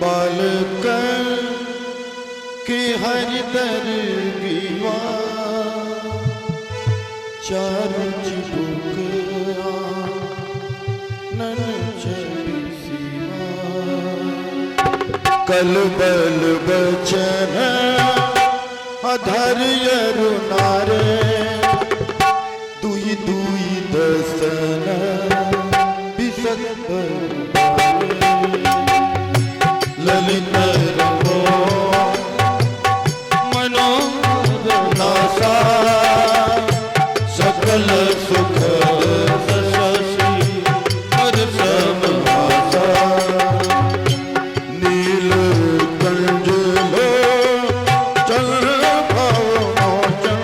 बालकन के हर दरगीवा चारू चिबुक नन चली सीवा कल बल बचन अधर यरुनारे दुई दुई दसन बिसत ललित रंगो मनोरनासा सकल सुख शशि हर समहासा नील कंज लो चल भवमोचन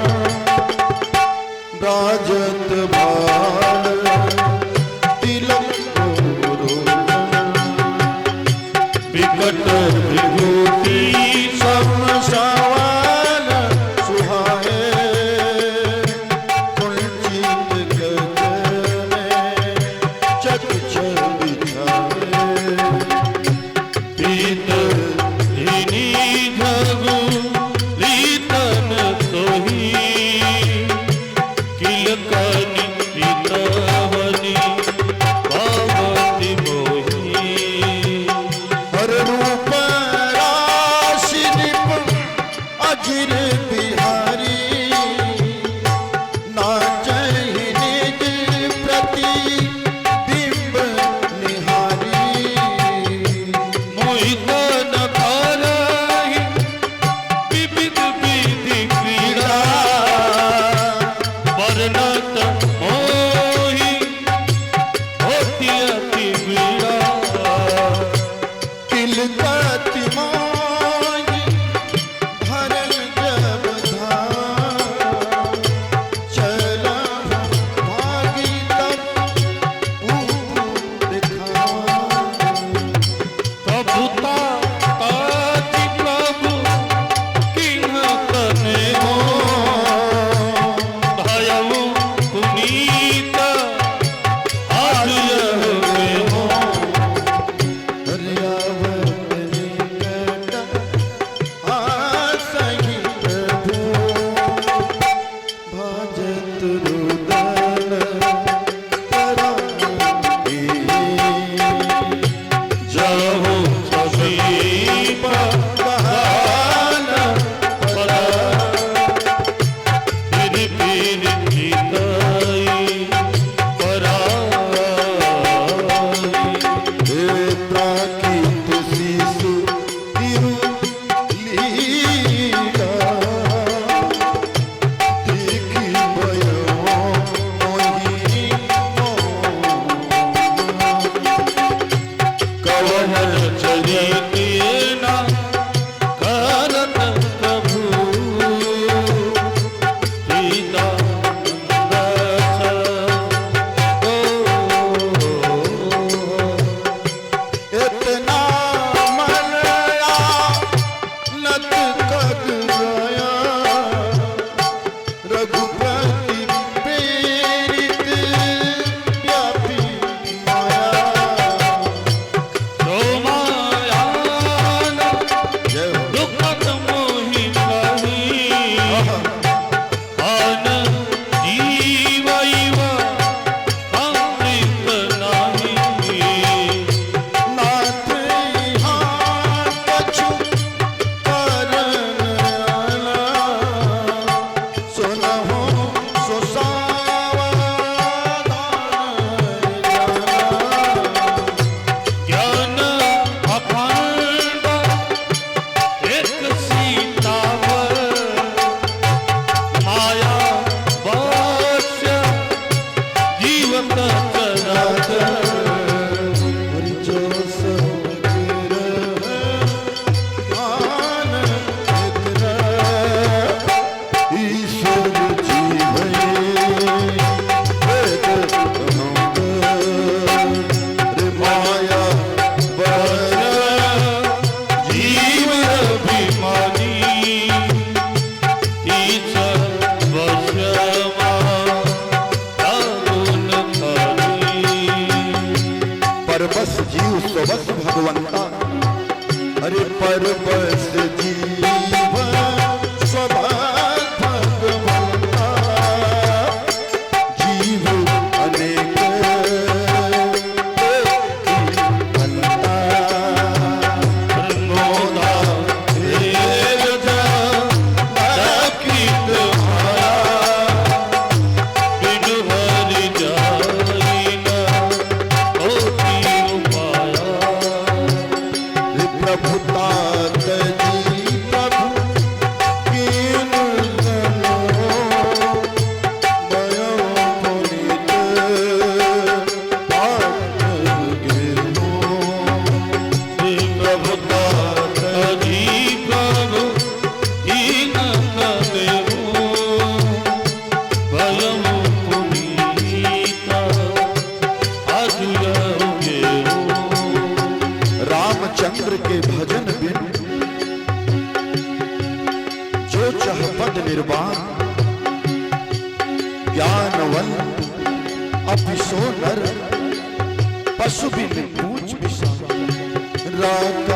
राजत भाल तिलक विकट विभूति समसावन सुहाए कुंचित गगन चक बिछाए पीत धीनी झगु रीतन सोही किलकनि रीतवनी पावती मोही हर रूप राशि निपुण अजिर बिहारी नाचहि निज प्रति बिंब निहारी मोहित न करहि विविध विधि क्रीड़ा वर्णत मोहि होति अति पीड़ा किलकति माहि भरल जब धाम चला भागी तब दिखावा प्रभुता ताति प्रभु किन्ह कने हो भयउ पुनीत आलय में हो हरियावत निकट आसहि प्रभु भजत रुदन पराई जहु समीप बहान पद फिर फिर चितई पराई हे प्राकृत शिशु तिरु लीला देखी भयो मोहि कवन चरित न करत प्रभु सीता दस इतना मनया नत कद गया रघुपति प्रेरित व्यापी माया माया अरे परबस जीवन स्वभाव भगवंता जीव अनेक बनता प्रमोदा देव जा कीत माया बिनु हरि जाई न होती उपाया प्रभुता जी प्रभु कीन जनो भयो पुनीत पाठ गिनो प्रभुता जी प्रभु कीन करेऊ भयम पुनीता आजुयेऊ रामचंद्र के भजन बिन जो चह पद निर्वाण ज्ञानवंत अपिसो नर पशु बिन पूछ विषाण रात